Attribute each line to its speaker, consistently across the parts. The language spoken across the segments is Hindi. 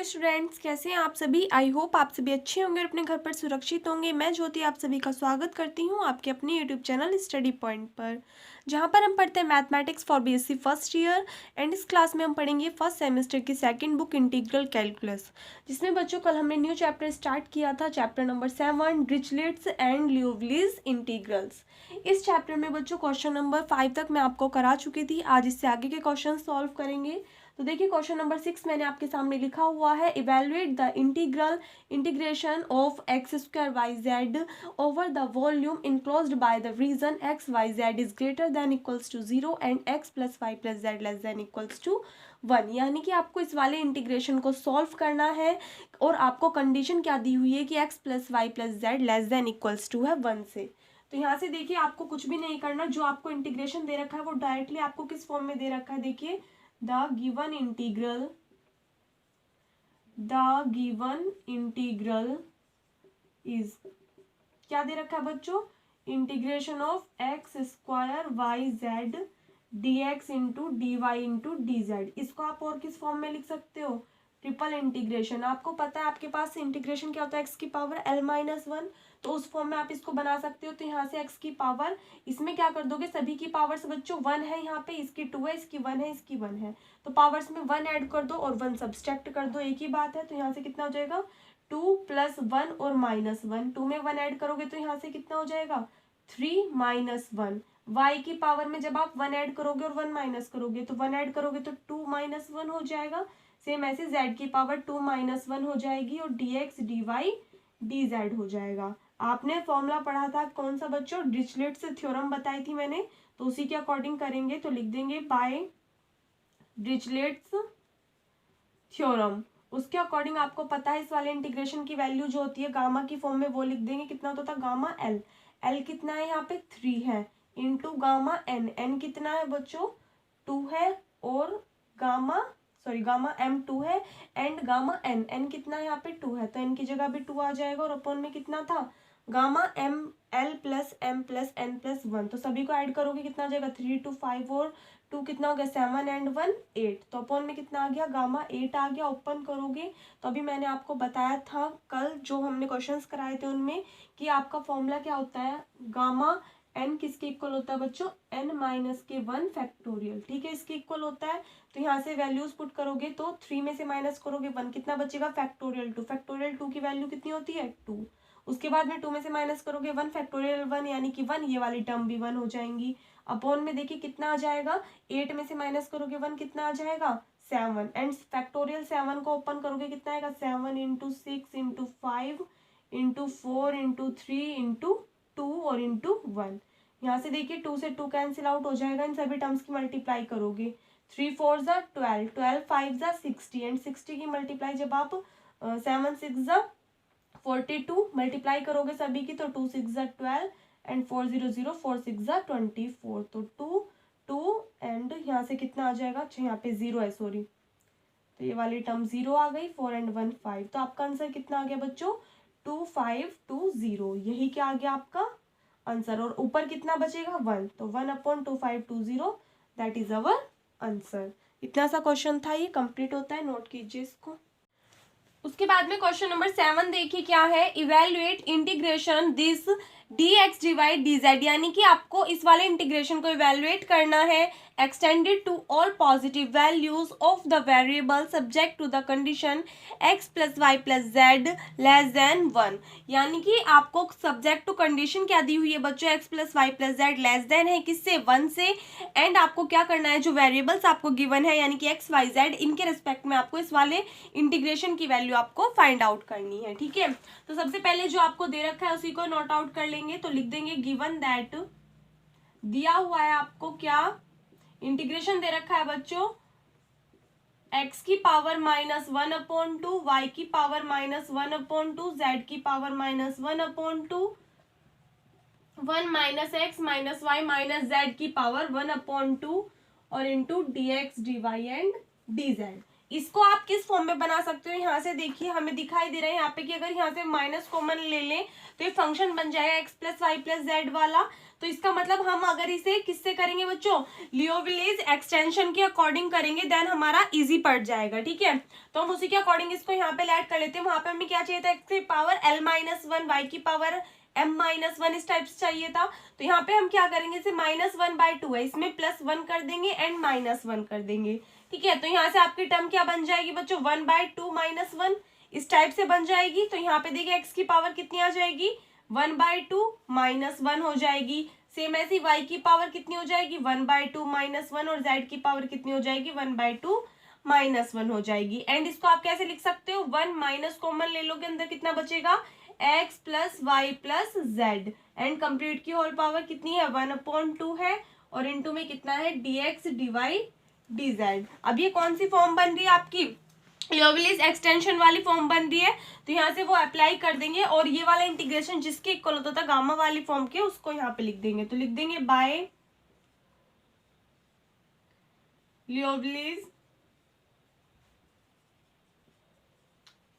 Speaker 1: स्टूडेंट्स, कैसे हैं आप सभी। आई होप आप सभी अच्छे होंगे और अपने घर पर सुरक्षित होंगे। मैं ज्योति आप सभी का स्वागत करती हूं आपके अपने यूट्यूब चैनल स्टडी पॉइंट पर, जहां पर हम पढ़ते हैं mathematics for BSc first year. And इस क्लास में हम पढ़ेंगे फर्स्ट सेमेस्टर की सेकंड बुक इंटीग्रल कैलकुलस, जिसमें बच्चों कल हमने न्यू चैप्टर स्टार्ट किया था, चैप्टर नंबर 7 डिरिचलेट्स एंड लियोवलीज इंटीग्रल्स। इस चैप्टर में बच्चों क्वेश्चन नंबर 5 तक मैं आपको करा चुकी थी। आज इससे आगे के क्वेश्चन सॉल्व करेंगे। तो देखिए क्वेश्चन नंबर 6 मैंने आपके सामने लिखा हुआ है, evaluate the integration of x square y z over the volume enclosed by the region x y z is greater than equals to 0 and x plus y plus z less than equals to 1। यानी कि आपको इस वाले इंटीग्रेशन को सॉल्व करना है और आपको कंडीशन क्या दी हुई है कि x plus y plus z less than equals to है 1 से। तो यहाँ से देखिए आपको कुछ भी नहीं करना, जो आपको इंटीग्रेशन दे रखा है वो डायरेक्टली आपको किस फॉर्म में दे रखा है। देखिए the given integral is क्या दे रखा है बच्चों, integration of x square y z d x into d y into d z. इसको आप और किस फॉर्म में लिख सकते हो, ट्रिपल इंटीग्रेशन। आपको पता है आपके पास इंटीग्रेशन क्या होता है, एक्स की पावर l-1, तो उस फॉर्म में आप इसको बना सकते हो। तो यहाँ से एक्स की पावर, इसमें क्या कर दोगे, सभी की पावर्स बच्चों 1 है, यहाँ पे इसकी 2 है, इसकी 1 है, इसकी 1 है, तो पावर्स में 1 ऐड कर दो और 1 सब्सट्रैक्ट कर दो, एक ही बात है। तो यहाँ से कितना हो जाएगा, 2 + 1 और -1, 2 में 1 ऐड करोगे तो यहाँ से कितना हो जाएगा 3 - 1। y की पावर में जब आप 1 ऐड करोगे और 1 माइनस करोगे तो 1 ऐड करोगे तो 2 - 1 हो जाएगा। सेम ऐसे z की पावर 2 - 1 हो जाएगी और dx dy dz हो जाएगा। आपने फॉर्मूला पढ़ा था कौन सा बच्चों, डिरिचलेट्स थ्योरम बताई थी मैंने, तो उसी के अकॉर्डिंग करेंगे। तो लिख देंगे बाय डिरिचलेट्स थ्योरम। उसके अकॉर्डिंग आपको पता है इस वाले इंटीग्रेशन की वैल्यू जो होती है गामा की फॉर्म में, वो लिख देंगे। कितना होता था गामा एल, एल कितना है यहाँ पे 3 है, इंटू गामा एन, एन कितना है बच्चों 2 है, और गामा एम 2 है, एंड गामा एन, एन कितना है यहाँ पे 2 है, तो एन की जगह भी 2 आ जाएगा, और अपॉन में कितना था gamma m l plus m plus n plus 1। तो सभी को ऐड करोगे कितना आ जाएगा 3 2 5 और 2 कितना हो गया 7 एंड 1 8। तो अपॉन में कितना आ गया गामा 8 आ गया। ओपन करोगे तो अभी मैंने आपको बताया था कल जो हमने क्वेश्चंस कराए थे उनमें कि आपका फॉर्मूला क्या होता है, गामा एन किसके इक्वल होता है बच्चों, n-1 फैक्टोरियल, ठीक है, इसके इक्वल होता है। तो यहाँ से वैल्यूज पुट करोगे तो 3 में से माइनस करोगे 1, कितना बचेगा फैक्टोरियल 2, फैक्टोरियल 2 की वैल्यू कितनी होती है 2। उसके बाद में 2 में से माइनस करोगे 1 फैक्टोरियल 1 यानी कि 1, ये वाली टर्म भी 1 हो जाएंगी। अपॉन में देखिए कितना आ जाएगा, 8 में से माइनस करोगे 1 कितना आ जाएगा 7, एंड फैक्टोरियल 7 को ओपन करोगे कितना आएगा 7 into 6 into 5 into 4 into 3 into 2 और इंटू 1। यहाँ से देखिए 2 से 2 कैंसिल आउट हो जाएगा, इन सभी टर्म्स की मल्टीप्लाई करोगे, 3 4 ज़ा 12, 12 5 ज़ा 60, एंड 60 की मल्टीप्लाई जब आप 7 6 ज़ा 42 मल्टीप्लाई करोगे सभी की, तो 2 6 ज़ा 12 एंड 4 0 0 4 6 ज़ा 24, तो 2 2 एंड यहाँ से कितना आ जाएगा, अच्छा यहाँ पे 0 है सॉरी, तो ये वाली टर्म 0 आ गई, 4 एंड 1 5। तो आपका आंसर कितना आ गया बच्चों 2520, यही क्या आ गया आपका आंसर। और ऊपर कितना बचेगा 1, तो 1/2520 दैट इज अवर आंसर। इतना सा क्वेश्चन था, ये कंप्लीट होता है, नोट कीजिए इसको। उसके बाद में क्वेश्चन नंबर 7 देखिए क्या है, evaluate integration this dx dy dz, यानी कि आपको इस वाले इंटीग्रेशन को इवेल्युएट करना है extended to all positive values of the variable subject to the condition x plus y plus z less than 1। यानी कि आपको सब्जेक्ट टू कंडीशन क्या दी हुई है बच्चों, x plus y plus z less than है किससे 1 से, एंड आपको क्या करना है जो वेरिएबल्स आपको गिवन है यानी कि x y z, इनके रिस्पेक्ट में आपको इस वाले इंटीग्रेशन की वैल्यू आपको फाइंड आउट करनी है, ठीक है। तो सबसे पहले जो आपको दे रखा है उसी को नोट आउट कर लेंगे। तो लिख देंगे गिवन दैट, दिया हुआ है आपको क्या, इंटीग्रेशन दे रखा है बच्चों x की पावर -1/2, y की पावर -1/2, z की पावर -1/2, 1 - x - y - z की पावर 1/2 और into dx dy and dz। इसको आप किस फॉर्म में बना सकते हो, यहाँ से देखिए हमें दिखाई दे रहा है यहाँ पे कि अगर यहाँ से माइनस कॉमन ले लें तो ये फंक्शन बन जाएगा x plus y plus z वाला। तो इसका मतलब हम अगर इसे किससे करेंगे बच्चों, लियोविलेज एक्सटेंशन के अकॉर्डिंग करेंगे, देन हमारा इजी पड़ जाएगा। ठीक है, तो हम उसी के अकॉर्डिंग इसको यहाँ पे ऐड कर लेते हैं। वहां पे हमें क्या चाहिए था, एक्स की power l minus one, y की पावर m माइनस वन, इस टाइप से चाहिए था। तो यहाँ पे हम क्या करेंगे, इसे -1/2 है, इसमें +1 कर देंगे एंड -1 कर देंगे। ठीक है, तो यहाँ से आपकी टर्म क्या बन जाएगी बच्चों, 1/2 - 1 इस टाइप से बन जाएगी। तो यहाँ पे देखिए एक्स की पावर कितनी आ जाएगी, 1/2 - 1 हो जाएगी। सेम ऐसी y की पावर कितनी हो जाएगी, 1/2 - 1, और z की पावर कितनी हो जाएगी, 1/2 - 1 हो जाएगी। एंड इसको आप कैसे लिख सकते हो, 1 माइनस कॉमन ले लोगे, अंदर कितना बचेगा, x plus y plus z, and complete की होल पावर कितनी है, 1/2 है, और इनटू में कितना है, dx dy dz। अब ये कौन सी फॉर्म बन रही है आपकी, लियोविलेज एक्सटेंशन वाली फॉर्म बन रही है। तो यहाँ से वो अप्लाई कर देंगे, और ये वाला इंटीग्रेशन जिसके इक्वल होता था गामा वाली फॉर्म के, उसको यहाँ पे लिख देंगे। तो लिख देंगे बाय लियोविलेज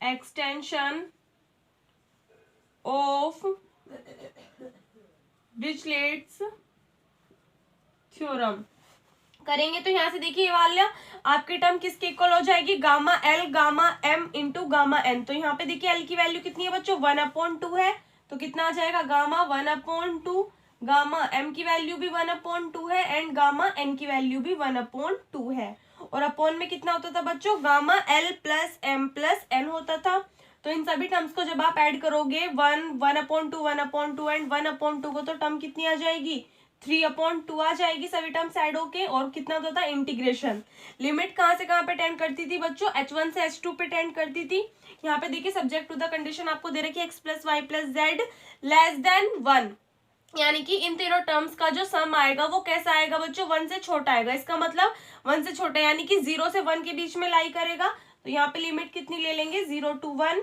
Speaker 1: एक्सटेंशन ऑफ डिरिचलेट्स थ्योरम करेंगे। तो यहाँ से देखिए ये वाला आपकी टर्म किसके इक्वल हो जाएगी, gamma l gamma m into gamma n. तो यहाँ पे देखिए एल की वैल्यू कितनी है बच्चों, 1/2 है, तो कितना आ जाएगा, गामा 1/2, गामा एम की वैल्यू भी 1/2 है, एंड गामा एन की वैल्यू भी 1/2 है। और अपॉन में कितना होता था बच्चों, gamma l plus m plus n होता था। तो इन सभी टर्म्स को जब आप ऐड करोगे 1/2 1/2 एंड 1/2 को, तो टर्म कितनी आ जाएगी, 3/2 आ जाएगी सभी टर्म्स ऐड होके। और कितना होता था, इंटीग्रेशन लिमिट कहाँ से कहाँ पे टेंड करती थी बच्चों, h1 से h2 पे टेंड करती थी। यहाँ पे देखिए सब्जेक्ट टू द कंडीशन आपको दे रखी है, x plus y plus z less than 1, यानी कि इन तीनों टर्म्स का जो सम आएगा वो कैसा आएगा बच्चों, 1 से छोटा आएगा। इसका मतलब 1 से छोटा यानी कि 0 से 1 के बीच में लाई करेगा। तो यहाँ पे लिमिट कितनी ले लेंगे, 0 to 1,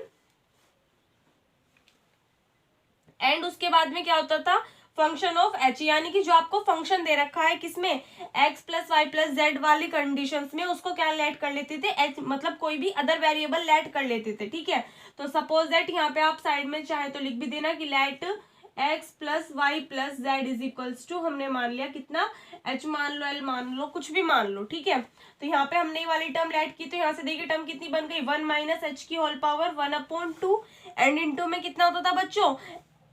Speaker 1: एंड उसके बाद में क्या होता था, फंक्शन ऑफ h, यानी कि जो आपको फंक्शन दे रखा है किसमें, x plus y plus z वाली कंडीशंस में, उसको क्या लेट कर लेते थे, h मतलब कोई भी अदर वेरिएबल लेट कर लेते थे। ठीक है, तो सपोज दैट यहाँ पे आप साइड में चाहे तो लिख भी देना कि let x plus y plus z is equals to, हमने मान लिया कितना, h मान लो, l मान लो, कुछ भी मान लो। ठीक है, तो यहाँ पे हमने ये वाली टर्म लेट की, तो यहाँ से देखिए टर्म कितनी बन गई, 1 माइनस h की होल पावर 1/2, एंड इंटू में कितना होता था बच्चों,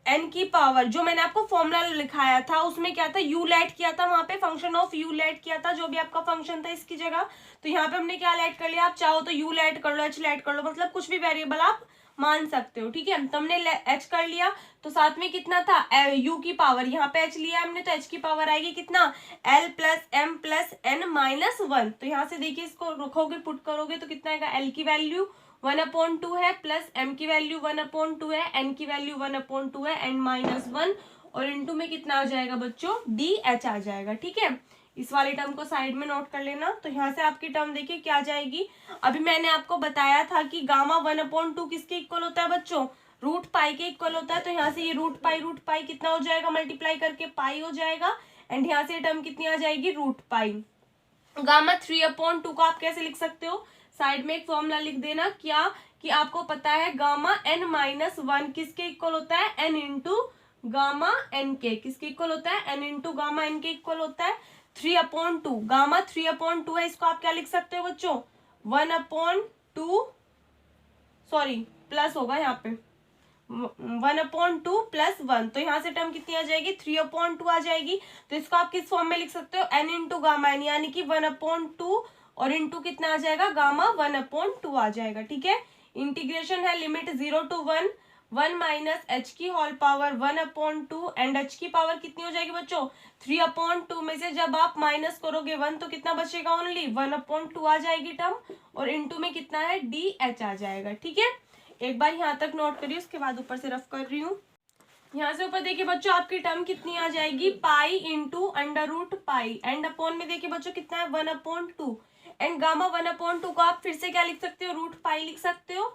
Speaker 1: n की पावर, जो मैंने आपको फॉर्मूला लिखाया था उसमें क्या था, u लेट किया था, वहां पे फंक्शन ऑफ u लेट किया था, जो भी आपका फंक्शन था इसकी जगह। तो यहाँ पे हमने क्या लेट कर लिया, आप चाहो तो u लेट कर लो, h लेट कर लो, मतलब कुछ भी वेरिएबल आप मान सकते हो। ठीक है, तो हमने h कर लिया, तो साथ में कितना था, u की पावर, यहाँ पे h लिया हमने, तो h की पावर आएगी कितना, l plus m plus n minus 1। तो यहाँ से देखिए इसको रखोगे, पुट करोगे तो कितना आएगा, l की वैल्यू 1/2 है, प्लस m की वैल्यू 1/2 है, n की वैल्यू 1/2 है, एंड -1, और इनटू में कितना आ जाएगा बच्चों, dh आ जाएगा। ठीक है, इस वाली टर्म को साइड में नोट कर लेना। तो यहाँ से आपकी टर्म देखिए क्या आ जाएगी, अभी मैंने आपको बताया था कि गामा 1/2 किसके इक्वल होता है बच्चों, रूट पाई के इक्वल होता है। तो यहाँ से ये रूट पाई कितना हो जाएगा, मल्टीप्लाई करके पाई हो जाएगा, एंड यहाँ से टर्म कितनी आ जाएगी, रूट पाई। गामा 3/2 को आप कैसे लिख सकते हो, साइड में एक फॉर्मूला लिख देना, क्या कि आपको पता है गामा n-1 किसके इक्वल होता है, n इंटू गामा n के, किसके इक्वल होता है, n इंटू गामा n के इक्वल होता है 3/2। गामा 3/2 है, इसको आप क्या लिख सकते हो बच्चों, 1/2, सॉरी प्लस होगा यहाँ पे, 1/2 प्लस 1। तो यहाँ से टर्म कितनी आ जाएगी, 3/2 आ जाएगी। तो इसको आप किस फॉर्म में लिख सकते हो, n इंटू गामा n, यानी कि 1/2, और इंटू कितना आ जाएगा, गामा 1/2 आ जाएगा। ठीक है, इंटीग्रेशन है, लिमिट 0 to 1, 1 माइनस h की होल पावर 1/2, एंड h की पावर कितनी हो जाएगी बच्चों, 3/2 में से जब आप माइनस करोगे 1 तो कितना बचेगा, ओनली 1/2 आ जाएगी टर्म, और इंटू में कितना है, dh आ जाएगा। ठीक है, एक बार यहाँ तक नोट करिए, उसके बाद ऊपर से रफ कर रही हूँ। यहाँ से ऊपर देखिए बच्चों आपकी टर्म कितनी आ जाएगी, pi into under root pi, and upon में देखिए बच्चों कितना है, 1/2, एंड गामा 1/2 को आप फिर से क्या लिख सकते हो, रूट पाई लिख सकते हो।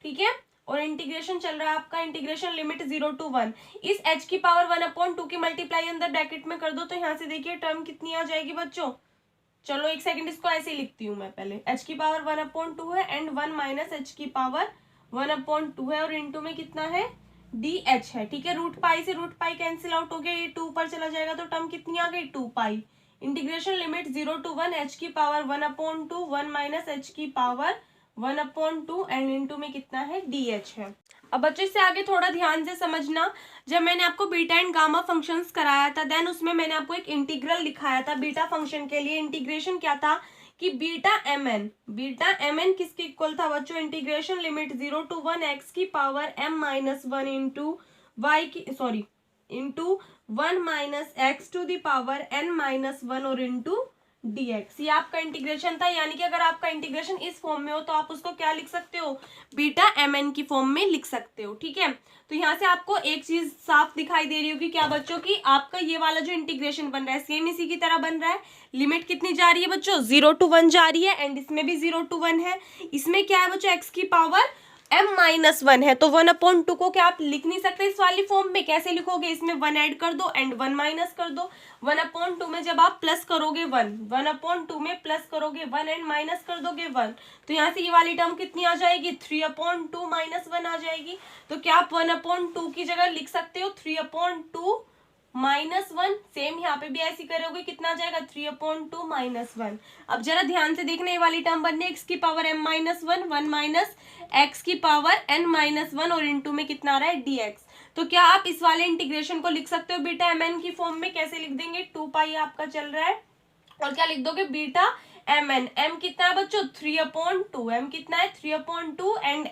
Speaker 1: ठीक है, और इंटीग्रेशन चल रहा है आपका, इंटीग्रेशन लिमिट 0 to 1, इस h की पावर 1/2 की मल्टीप्लाई अंदर ब्रैकेट में कर दो। तो यहाँ से देखिए टर्म कितनी आ जाएगी बच्चों, चलो एक सेकंड, इसको ऐसे ही लिखती हूँ मैं पहले। h की पावर 1/2 है एंड 1 माइनस h की पावर 1/2 है और इंटू में कितना है dh है, ठीक है। रूट पाई से रूट पाई कैंसिल आउट हो गया, ये 2 पर चला जाएगा तो टर्म कितनी आ गई 2 पाई। इंटीग्रेशन लिमिट 0 to 1 h की पावर 1/2 1 माइनस h की पावर 1/2 एंड इंटू में कितना है dh है। अब बच्चों इससे आगे थोड़ा ध्यान से समझना, जब मैंने आपको बीटा एंड गामा फंक्शंस कराया था देन उसमें मैंने आपको एक इंटीग्रल दिखाया था बीटा फंक्शन के लिए। इंटीग्रेशन क्या था कि बीटा एम एन किसके इक्वल था बच्चों, इंटीग्रेशन लिमिट 0 to 1 x की पावर m-1 इंटू वाई की sorry into 1 minus x to the power n-1 और इंटू dx, ये आपका इंटीग्रेशन था। यानी कि अगर आपका इंटीग्रेशन इस फॉर्म में हो तो आप उसको क्या लिख सकते हो, बीटा एम एन की फॉर्म में लिख सकते हो, ठीक है। तो यहाँ से आपको एक चीज साफ दिखाई दे रही होगी क्या बच्चों की, आपका ये वाला जो इंटीग्रेशन बन रहा है सेम इसी की तरह बन रहा है। लिमिट कितनी जा रही है बच्चों 0 to 1 जा रही है एंड इसमें भी 0 to 1 है। इसमें क्या है बच्चों x की पावर m-1 है तो 1/2 को क्या आप लिख नहीं सकते इस वाली फॉर्म में, कैसे लिखोगे, इसमें 1 ऐड कर दो एंड 1 माइनस कर दो। 1/2 में जब आप प्लस करोगे 1/2 में प्लस करोगे 1 एंड माइनस कर दोगे 1, तो यहाँ से ये वाली टर्म कितनी आ जाएगी 3/2 माइनस 1 आ जाएगी। तो क्या आप 1/2 की जगह लिख सकते हो 3/2 -1। सेम यहाँ पे भी ऐसी करोगे, कितना आ जाएगा 3/2 -1। अब जरा ध्यान से देखना, ये वाली टर्म बनने x की पावर m-1 1 माइनस x की पावर n-1 और इंटू में कितना आ रहा है dx। तो क्या आप इस वाले इंटीग्रेशन को लिख सकते हो बीटा mn की फॉर्म में, कैसे लिख देंगे 2 पाई आपका चल रहा है और क्या लिख दोगे बीटा mn। m कितना है बच्चों 3/2, m कितना है 3/2 एंड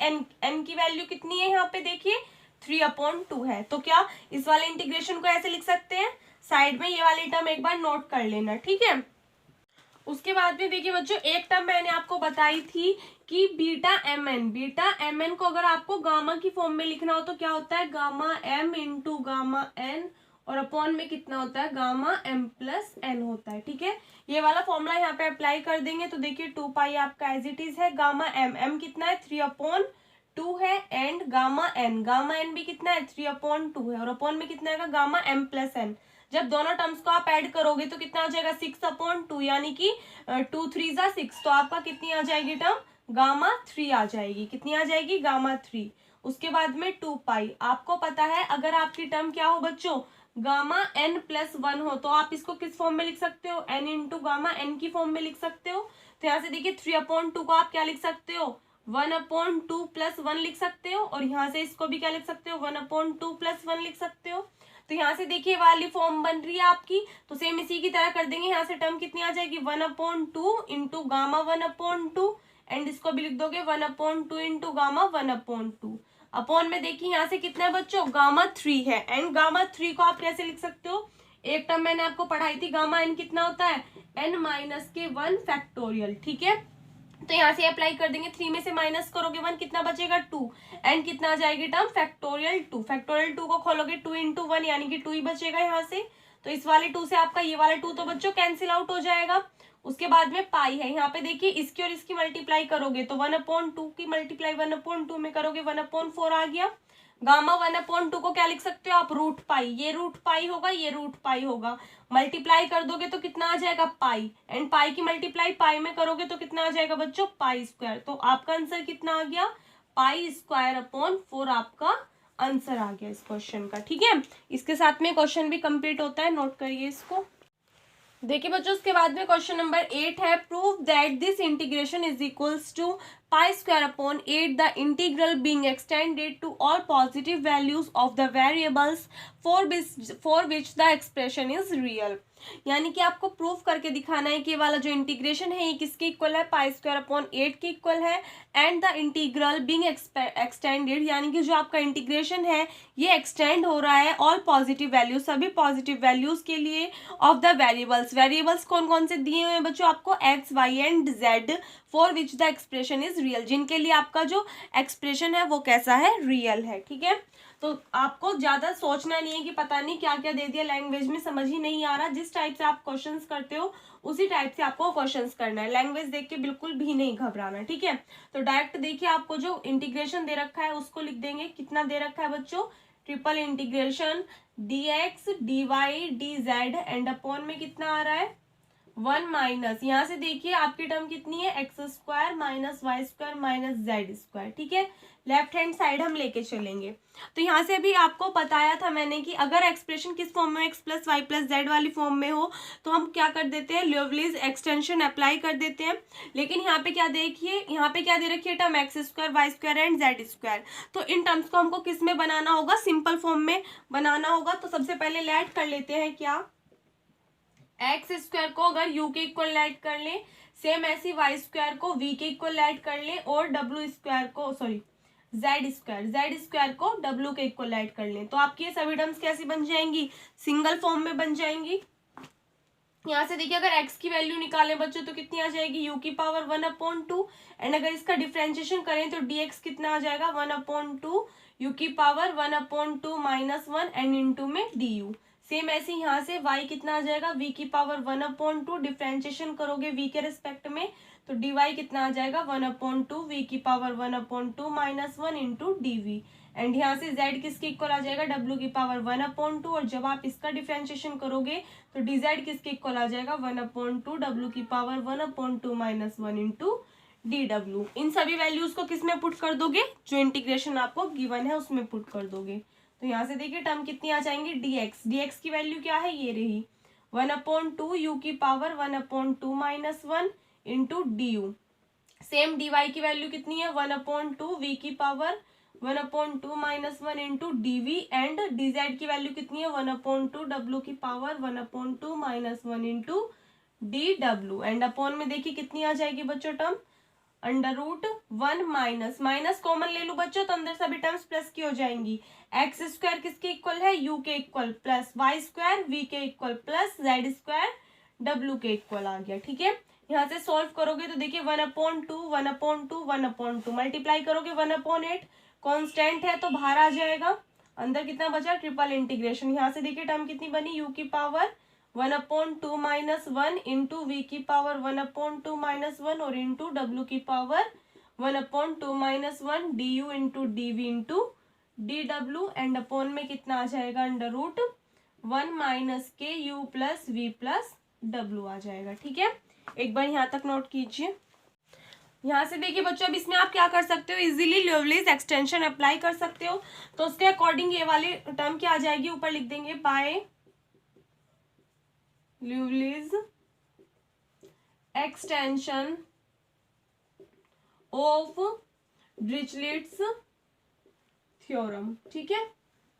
Speaker 1: n की वैल्यू कितनी है यहाँ पे देखिए 3/2 है। तो क्या इस वाले इंटीग्रेशन को ऐसे लिख सकते हैं, साइड में ये वाली टर्म एक बार नोट कर लेना, ठीक है। उसके बाद में देखिए बच्चों एक टर्म मैंने आपको बताई थी कि बीटा एम एन को अगर आपको गामा की फॉर्म में लिखना हो तो क्या होता है gamma m into gamma n और अपॉन में कितना होता है गामा m प्लस n होता है, ठीक है। ये वाला फॉर्मूला यहाँ पे अप्लाई कर देंगे तो देखिए 2 पाई आपका एज इट इज है, गामा m कितना है 3/2 है एंड गामा n भी कितना है 3/2 है और अपॉन में कितना है गामा m प्लस n। जब दोनों टर्म्स को आप ऐड करोगे तो कितना आ जाएगा 6/2 यानी कि 2 3 जा 6, तो आपका कितनी आ जाएगी टर्म गामा 3 आ जाएगी, कितनी आ जाएगी गामा 3। उसके बाद में 2 पाई, आपको पता है अगर आपकी टर्म क्या हो बच्चों गामा n+1 हो तो आप इसको किस फॉर्म में लिख सकते हो n इंटू गामा n की फॉर्म में लिख सकते हो। तो यहाँ से देखिए 3/2 को आप क्या लिख सकते हो 1/2 + 1 लिख सकते हो और यहाँ से इसको भी क्या लिख सकते हो 1/2 + 1 लिख सकते हो। तो यहाँ से देखिए वाली फॉर्म बन रही है आपकी, तो सेम इसी की तरह कर देंगे। यहाँ से टर्म कितनी आ जाएगी 1/2 इंटू गामा 1/2 एंड इसको भी लिख दोगे 1/2 इंटू गामा 1/2 अपॉन में देखिए यहाँ से कितना है बच्चों गामा 3 है एंड गामा 3 को आप कैसे लिख सकते हो, एक टर्म मैंने आपको पढ़ाई थी गामा n कितना होता है n-1 फैक्टोरियल, ठीक है। तो यहाँ से अप्लाई कर देंगे, 3 में से माइनस करोगे 1 कितना बचेगा 2 एंड कितना आ जाएगी टर्म फैक्टोरियल 2। फैक्टोरियल 2 को खोलोगे 2 इंटू 1 यानी कि 2 ही बचेगा यहाँ से। तो इस वाले 2 से आपका ये वाला 2 तो बच्चों कैंसिल आउट हो जाएगा। उसके बाद में पाई है, यहाँ पे देखिए इसकी और इसकी मल्टीप्लाई करोगे तो 1/2 की मल्टीप्लाई 1/2 में करोगे 1/4 आ गया। गामा 1/2 को क्या लिख सकते हो आप रूट पाई, ये रूट पाई होगा ये रूट पाई होगा, मल्टीप्लाई कर दोगे तो कितना आ जाएगा पाई एंड पाई की मल्टीप्लाई पाई में करोगे तो कितना आ जाएगा बच्चों पाई स्क्वायर। तो आपका आंसर कितना आ गया पाई स्क्वायर अपॉन 4 आपका आंसर आ गया इस क्वेश्चन का, ठीक है। इसके साथ में क्वेश्चन भी कंप्लीट होता है, नोट करिए इसको। देखिए बच्चों उसके बाद में क्वेश्चन नंबर 8 है, prove that this integration is equals to pi square upon 8 the integral being extended to all positive values of the variables for which the expression is real. यानी कि आपको प्रूफ करके दिखाना है कि वाला जो इंटीग्रेशन है ये किसके इक्वल है पाई स्क्वायर अपॉन 8 के इक्वल है and the integral being extended यानी कि जो आपका इंटीग्रेशन है ये एक्सटेंड हो रहा है ऑल पॉजिटिव वैल्यूज सभी पॉजिटिव वैल्यूज के लिए ऑफ द वेरिएबल्स कौन कौन से दिए हुए हैं बच्चों आपको x y and z for which the expression is real, जिनके लिए आपका जो एक्सप्रेशन है वो कैसा है रियल है, ठीक है। तो आपको ज्यादा सोचना नहीं है कि पता नहीं क्या क्या दे दिया लैंग्वेज में समझ ही नहीं आ रहा, जिस टाइप से आप क्वेश्चंस करते हो उसी टाइप से आपको क्वेश्चंस करना है, लैंग्वेज देख के बिल्कुल भी नहीं घबराना, ठीक है। तो डायरेक्ट देखिए आपको जो इंटीग्रेशन दे रखा है उसको लिख देंगे, कितना दे रखा है बच्चों triple integration dx dy dz and upon में कितना आ रहा है 1 माइनस, यहाँ से देखिए आपकी टर्म कितनी है, x square minus y square minus z square, ठीक है। लेफ्ट हैंड साइड हम लेके चलेंगे। तो यहाँ से भी आपको बताया था मैंने कि अगर एक्सप्रेशन किस फॉर्म में, x plus y plus z वाली फॉर्म में हो तो हम क्या कर देते हैं, ल्यूवलीज एक्सटेंशन अप्लाई कर देते हैं। लेकिन यहाँ पे क्या देखिए, यहाँ पे क्या दे रखी है term, x square y square and z square. तो इन टर्म्स को हमको किस में बनाना होगा, सिंपल फॉर्म में बनाना होगा। तो सबसे पहले लेट कर लेते हैं क्या, एक्स स्क्वायर को अगर यू के इक्वल लेट कर ले, सेम ऐसी वाई स्क्वायर को वी के इक्वल लेट कर ले, और डब्ल्यू स्क्वायर को सॉरी जेड स्क्वायर को डब्ल्यू के इक्वल ऐड कर लें। तो आपकी ये सभी टर्म्स कैसी बन जाएंगी, सिंगल फॉर्म में बन जाएंगी। यहाँ से देखिए अगर x की वैल्यू निकालें बच्चों तो कितनी आ जाएगी, u की पावर 1/2, एंड अगर इसका डिफरेंशिएशन करें तो dx कितना आ जाएगा 1/2 u की पावर 1/2 -1 एंड इनटू में du। सेम ऐसे यहाँ से y कितना आ जाएगा, v की पावर 1/2, डिफरेंशिएशन करोगे v के रिस्पेक्ट में तो dy कितना आ जाएगा 1/2 v की पावर 1/2 -1 इंटू dv। एंड यहाँ से z किसके इक्वल आ जाएगा, w की पावर 1/2, और जब आप इसका डिफरेंशिएशन करोगे तो dz किसके इक्वल आ जाएगा 1/2 w की पावर 1/2 -1 इंटू dw। इन सभी वैल्यूज को किस में पुट कर दोगे, जो इंटीग्रेशन आपको गिवन है उसमें पुट कर दोगे। तो यहाँ से देखिए टर्म कितनी आ जाएंगी, dx की वैल्यू क्या है, ये रही 1/2 u की power 1/2 -1 into du। Same dy की वैल्यू कितनी है 1/2 v की power 1/2 -1 into dv, and dz की वैल्यू कितनी है 1/2 w की power 1/2 -1 into dw। And upon में देखिए कितनी आ जाएगी बच्चों टर्म, √1 माइनस कॉमन ले लो बच्चों तो अंदर सभी टर्म्स प्लस की हो जाएंगी। एक्स स्क्वायर किसके इक्वल है, u के equal, plus y square v के equal, plus z square w के इक्वल आ गया, ठीक है। यहाँ से सॉल्व करोगे तो देखिए 1/2 मल्टीप्लाई करोगे 1/8, कांस्टेंट है तो बाहर आ जाएगा, अंदर कितना बचा, ट्रिपल इंटीग्रेशन। यहाँ से देखिए टर्म कितनी बनी, u की पावर 1/2 -1 इंटू वी की पावर 1/2 -1 और इंटू डब्ल्यू की power 1/2 -1 du into dv into dw, and upon में कितना आ जाएगा, √1 माइनस के u plus v plus w आ जाएगा, ठीक है। एक बार यहाँ तक नोट कीजिए। यहाँ से देखिए बच्चों अब इसमें आप क्या कर सकते हो, इजीली ल्यूवलीज एक्सटेंशन अप्लाई कर सकते हो। तो उसके अकॉर्डिंग ये वाली टर्म क्या आ जाएगी, ऊपर लिख देंगे बाय ल्यूवलीज एक्सटेंशन ऑफ डिरिचलेट्स थ्योरम, ठीक है।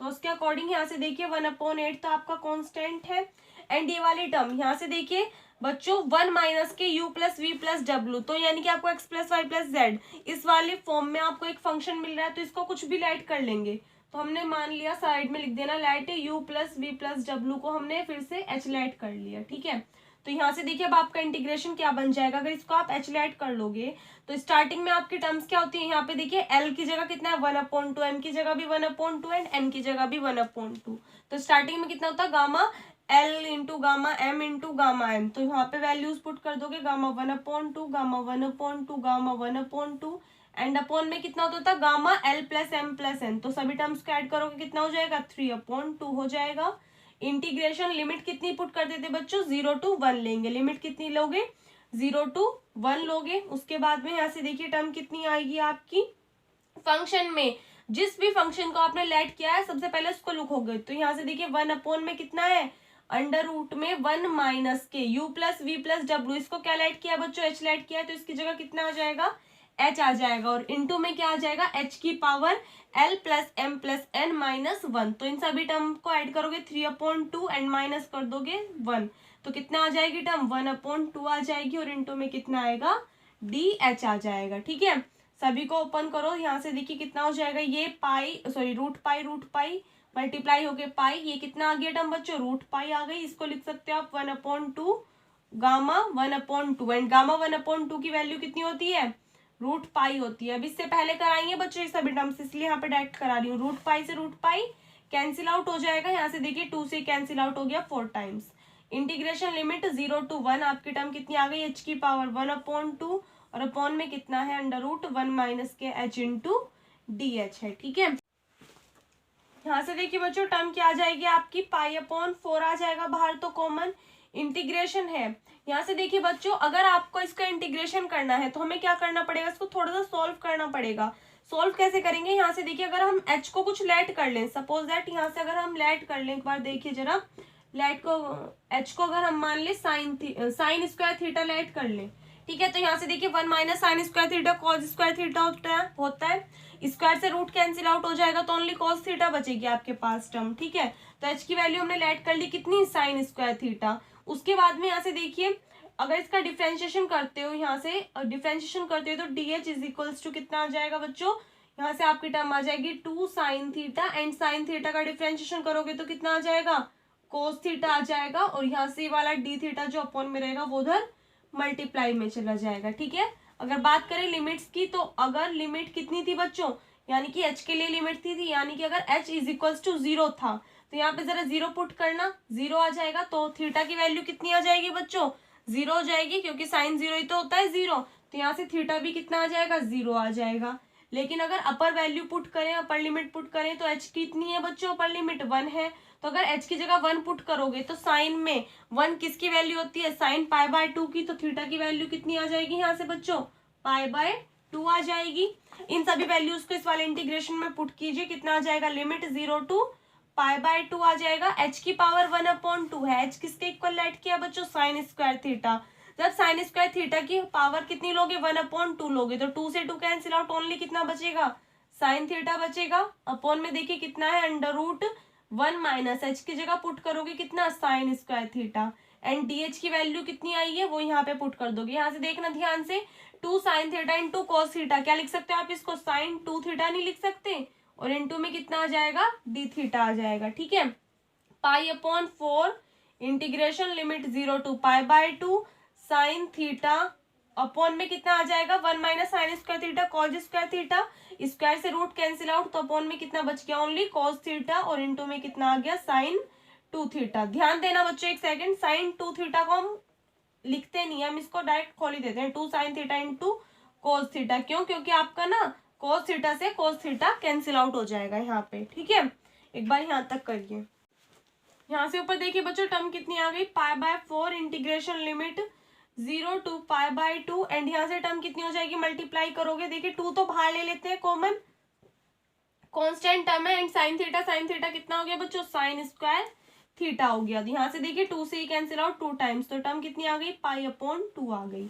Speaker 1: तो उसके अकॉर्डिंग यहाँ से देखिए 1/8 तो आपका कांस्टेंट है, एंड ये वाली टर्म यहाँ से देखिए बच्चों 1 माइनस के u प्लस वी प्लस डब्ल्यू, तो यानी कि आपको x plus y plus z इस वाले फॉर्म में आपको एक फंक्शन मिल रहा है, तो इसको कुछ भी लेट कर लेंगे। तो हमने मान लिया साइड में लिख देना let u plus v plus डब्ल्यू को हमने फिर से h लेट कर लिया, ठीक है। तो यहाँ से देखिए अब आपका इंटीग्रेशन क्या बन जाएगा, अगर इसको आप h लेट कर लोगे तो स्टार्टिंग में आपकी टर्म्स क्या होती है, यहाँ पे देखिए l की जगह कितना है 1/2, m की जगह भी 1/2 एंड n की जगह भी 1/2। तो स्टार्टिंग में कितना होता है gamma L into gamma M into gamma M। तो यहाँ पे वैल्यूज पुट कर दोगे gamma 1/2 gamma 1/2 gamma 1/2 and upon में कितना होता था gamma L plus M plus N। तो सभी टर्म्स को ऐड करोगे कितना हो जाएगा 3/2 हो जाएगा। इंटीग्रेशन लिमिट कितनी पुट कर देते बच्चों 0 to 1 लेंगे, लिमिट कितनी लोगे 0 to 1 लोगे। उसके बाद में यहाँ से देखिए टर्म कितनी आएगी आपकी, फंक्शन में जिस भी फंक्शन को आपने लेट किया है सबसे पहले उसको लिखोगे। तो यहाँ से देखिए 1/, में कितना है √ में 1 माइनस के u प्लस वी प्लस डब्ल्यू, इसको क्या लेट किया बच्चों h लेट किया है, तो इसकी जगह कितना आ जाएगा h आ जाएगा, और इंटू में क्या आ जाएगा h की power l plus m plus n minus 1। तो इन सभी टर्म को ऐड करोगे 3/2 एंड माइनस कर दोगे 1, तो कितना आ जाएगी टर्म 1/2 आ जाएगी, और इंटू में कितना आएगा dh आ जाएगा, ठीक है। सभी को ओपन करो, यहाँ से देखिए कितना हो जाएगा, ये पाई सॉरी √पाई मल्टीप्लाई हो गए पाई, ये कितना आ गया टर्म बच्चों √पाई आ गई। इसको लिख सकते हो आप 1/2 गामा 1/2, एंड गामा 1/2 की वैल्यू कितनी होती है √पाई होती है। अब इससे पहले कराएंगे बच्चों ये सभी टर्म्स, इसलिए यहाँ पे डायरेक्ट करा रही हूँ। √पाई से √पाई कैंसिल आउट हो जाएगा, यहाँ से देखिए 2 से कैंसिल आउट हो गया 4 टाइम्स। इंटीग्रेशन लिमिट 0 to 1 आपकी टर्म कितनी आ गई h की पावर 1/2, और अपॉन में कितना है √1 माइनस के h इंटू डी एच है, ठीक है। यहाँ से देखिए बच्चों टर्म क्या आ जाएगी आपकी, पाई/4 आ जाएगा बाहर, तो कॉमन इंटीग्रेशन है। यहाँ से देखिए बच्चों अगर आपको इसका इंटीग्रेशन करना है तो हमें क्या करना पड़ेगा, इसको थोड़ा सा सॉल्व करना पड़ेगा। सॉल्व कैसे करेंगे, यहाँ से देखिए अगर हम h को कुछ लेट कर लें, सपोज दैट यहाँ से अगर हम लेट कर लें, एक बार देखिए जरा, लेट को h को अगर हम मान ले साइन स्क्वायर थीटा लेट कर लें, ठीक है, तो यहाँ से देखिए 1 minus sine square theta cos square theta होता है। स्क्वायर से रूट कैंसिल आउट हो जाएगा तो ओनली कॉस थीटा बचेगी आपके पास टर्म, ठीक है। तो h की वैल्यू हमने लेट कर ली कितनी, साइन स्क्वायर थीटा। उसके बाद में यहाँ से देखिए अगर इसका डिफ्रेंशिएशन करते हो, यहाँ से डिफ्रेंशिएशन करते हो तो dh इज इक्वल्स टू कितना आ जाएगा बच्चों, यहाँ से आपकी टर्म आ जाएगी 2 sine theta, and sine theta का डिफ्रेंशिएशन करोगे तो कितना आ जाएगा, कोस थीटा आ जाएगा, और यहाँ से ये वाला डी थीटा जो अपॉन में रहेगा वो उधर मल्टीप्लाई में चला जाएगा, ठीक है। अगर बात करें लिमिट्स की, तो अगर लिमिट कितनी थी बच्चों, यानी कि h के लिए लिमिट थी यानी कि अगर h इज इक्वल्स टू 0 था, तो यहाँ पे जरा 0 पुट करना, 0 आ जाएगा, तो थीटा की वैल्यू कितनी आ जाएगी बच्चों, 0 हो जाएगी, क्योंकि साइन 0 ही तो होता है 0, तो यहाँ से थीटा भी कितना आ जाएगा, 0 आ जाएगा। लेकिन अगर अपर वैल्यू पुट करें, अपर लिमिट पुट करें, तो h कितनी है बच्चों, अपर लिमिट 1 है, तो अगर h की जगह 1 पुट करोगे तो साइन में 1 किसकी वैल्यू होती है, साइन पाई/2 की, तो थीटा की वैल्यू कितनी आ जाएगी यहाँ से बच्चों, पाई/2 आ जाएगी। इन सभी वैल्यूज को इस वाले इंटीग्रेशन में पुट कीजिए, कितना आ जाएगा, लिमिट 0 टू पाई/2 आ जाएगा। h की पावर 1/2 है, h किसके इक्वल लेट किया बच्चों, साइन स्क्वायर थीटा। जब साइन स्क्वायर थीटा की पावर कितनी लोगे, 1/2 लोगे, तो 2 से 2 कैंसिल आउट, ओनली कितना बचेगा, साइन थीटा बचेगा। अपॉन में देखिए कितना है, √1 माइनस h की जगह पुट करोगे कितना, sign square theta, and dh की वैल्यू कितनी आई है वो यहाँ पे पुट कर दोगे। यहाँ से देखना ध्यान से, 2 sine theta into cos theta, क्या लिख सकते हो आप इसको, साइन 2 थीटा नहीं लिख सकते, और इंटू में कितना आ जाएगा, डी थीटा आ जाएगा, ठीक है। पाई/4 इंटीग्रेशन लिमिट 0 टू पाई/2 साइन थीटा, अपॉन में कितना आ जाएगा, 1 minus sine square theta cos square theta, square से रूट कैंसिल आउट, तो अपॉन में कितना बच गया, ओनली कॉस थीटा, और इंटू में कितना आ गया, साइन 2 थीटा। ध्यान देना बच्चों एक सेकंड, साइन 2 थीटा को हम लिखते नहीं है, हम इसको डायरेक्ट खोल ही देते हैं, 2 sine theta into cos theta, क्यों, क्योंकि आपका ना कोस थीटा से कोस थीटा कैंसिल आउट हो जाएगा यहाँ पे, ठीक है। एक बार यहाँ तक करिए, यहाँ से ऊपर देखिए बच्चों टर्म कितनी आ गई, पाई/4 इंटीग्रेशन लिमिट 0 टू पाई/2, एंड यहाँ से टर्म कितनी हो जाएगी, मल्टीप्लाई करोगे, देखिए 2 तो बाहर ले लेते हैं कॉमन, कांस्टेंट टर्म है, एंड साइन थीटा कितना हो गया बच्चों, साइन स्क्वायर थीटा हो गया। यहाँ से देखिए 2 से ही कैंसिल आउट 2 टाइम्स, तो टर्म कितनी आ गई, पाई/2 आ गई।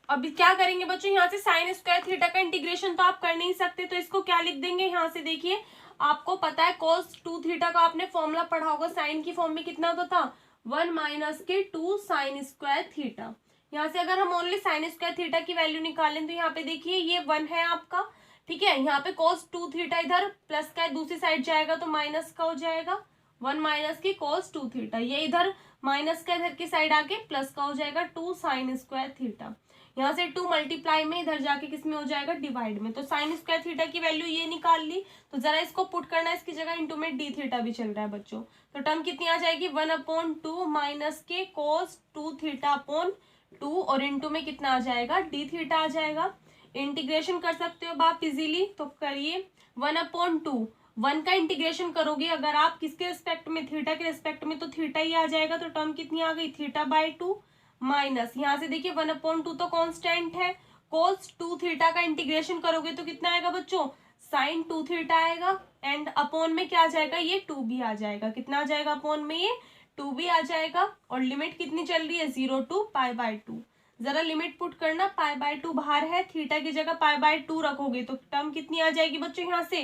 Speaker 1: अब क्या करेंगे बच्चों, यहाँ से साइन स्क्वायर थीटा का इंटीग्रेशन तो आप कर नहीं सकते, तो इसको क्या लिख देंगे, यहाँ से देखिए आपको पता है cos 2 थीटा का आपने फॉर्मूला पढ़ा होगा, साइन की फॉर्म में कितना होता था, 1 माइनस के 2 साइन स्क्वायर थीटा। यहाँ से अगर हम ओनली साइन स्क्वायर थीटा की वैल्यू निकालें तो यहाँ पे देखिए ये 1 है आपका, ठीक है। यहाँ पे cos 2 थीटा इधर प्लस का है, दूसरी साइड जाएगा तो माइनस का हो जाएगा, 1 माइनस की cos 2 थीटा, ये इधर माइनस का इधर की साइड आके प्लस का हो जाएगा 2 साइन स्क्वायर थीटा। यहाँ से 2 मल्टीप्लाई में इधर जाके किस में हो जाएगा, डिवाइड में, तो साइन स्क्वायर थीटा की वैल्यू ये निकाल ली, तो जरा इसको पुट करना है, इसकी जगह इंटू में डी थीटा भी चल रहा है बच्चों, तो टर्म कितनी आ जाएगी, 1/2 माइनस के cos 2 थीटा अपॉन 2, और इंटू में कितना आ जाएगा, डी थीटा आ जाएगा। इंटीग्रेशन कर सकते हो आप इजीली, तो करिए 1/2, 1 का इंटीग्रेशन करोगे अगर आप किसके रिस्पेक्ट में, थीटा के रिस्पेक्ट में, तो थीटा ही आ जाएगा, तो टर्म कितनी आ गई, थीटा/2 माइनस, यहाँ से देखिए 1/2 तो कांस्टेंट है, cos 2 थीटा का इंटीग्रेशन करोगे तो कितना आएगा बच्चों, साइन 2 थीटा आएगा, एंड अपॉन में क्या आ जाएगा, ये 2 भी आ जाएगा, कितना आ जाएगा अपॉन में, ये 2 भी आ जाएगा, और लिमिट कितनी चल रही है, 0 टू पाई/2। जरा लिमिट पुट करना, पाई/2 बाहर है, थीटा की जगह पाई/2 रखोगे तो टर्म कितनी आ जाएगी बच्चों, यहाँ से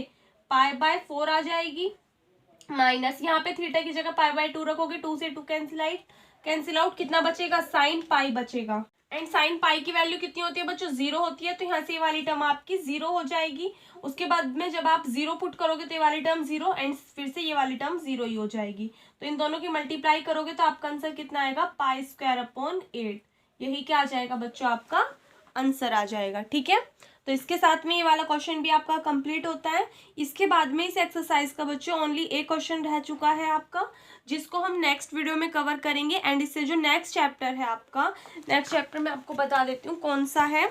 Speaker 1: पाई/4 आ जाएगी, माइनस यहाँ पे थीटा की जगह पाई/2 रखोगे, 2 से 2 कैंसिल आउट, कितना बचेगा, साइन पाई बचेगा, एंड साइन पाई की वैल्यू कितनी होती है बच्चों, 0 होती है, तो यहाँ से ये वाली टर्म आपकी 0 हो जाएगी। उसके बाद में जब आप 0 पुट करोगे तो ये वाली टर्म 0, एंड फिर से ये वाली टर्म 0 ही हो जाएगी, तो इन दोनों की मल्टीप्लाई करोगे तो आपका आंसर कितना आएगा, π²/8, यही क्या आ जाएगा बच्चों, आपका आंसर आ जाएगा, ठीक है। तो इसके साथ में ये वाला क्वेश्चन भी आपका कंप्लीट होता है। इसके बाद में इस एक्सरसाइज का बच्चों ओनली एक क्वेश्चन रह चुका है आपका, जिसको हम नेक्स्ट वीडियो में कवर करेंगे, एंड इससे जो नेक्स्ट चैप्टर है आपका, नेक्स्ट चैप्टर में आपको बता देती हूँ कौन सा है,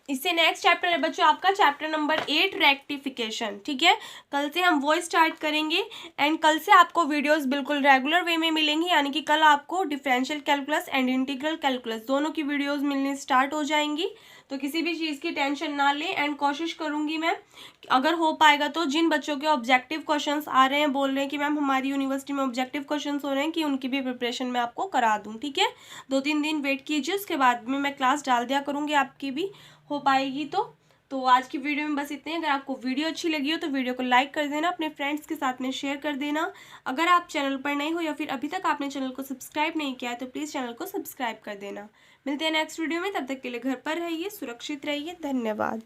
Speaker 1: इससे नेक्स्ट चैप्टर है बच्चों आपका चैप्टर नंबर 8 रेक्टिफिकेशन। ठीक है, कल से हम वो स्टार्ट करेंगे एंड कल से आपको वीडियोस बिल्कुल रेगुलर वे में मिलेंगी, यानी कि कल आपको differential calculus and integral calculus दोनों की वीडियोस मिलनी स्टार्ट हो जाएंगी। तो किसी भी चीज़ की टेंशन ना लें एंड कोशिश करूंगी मैं अगर हो पाएगा तो जिन बच्चों के ऑब्जेक्टिव क्वेश्चंस आ रहे हैं, बोल रहे हैं कि मैम हमारी यूनिवर्सिटी में ऑब्जेक्टिव क्वेश्चंस हो रहे हैं, कि उनकी भी प्रिपरेशन मैं आपको करा दूँ। ठीक है, 2-3 दिन वेट कीजिए, उसके बाद में मैं क्लास डाल दिया करूँगी, आपकी भी हो पाएगी। तो आज की वीडियो में बस इतने। अगर आपको वीडियो अच्छी लगी हो तो वीडियो को लाइक कर देना, अपने फ्रेंड्स के साथ में शेयर कर देना। अगर आप चैनल पर नए हो या फिर अभी तक आपने चैनल को सब्सक्राइब नहीं किया है तो प्लीज़ चैनल को सब्सक्राइब कर देना। मिलते हैं नेक्स्ट वीडियो में, तब तक के लिए घर पर रहिए, सुरक्षित रहिए। धन्यवाद।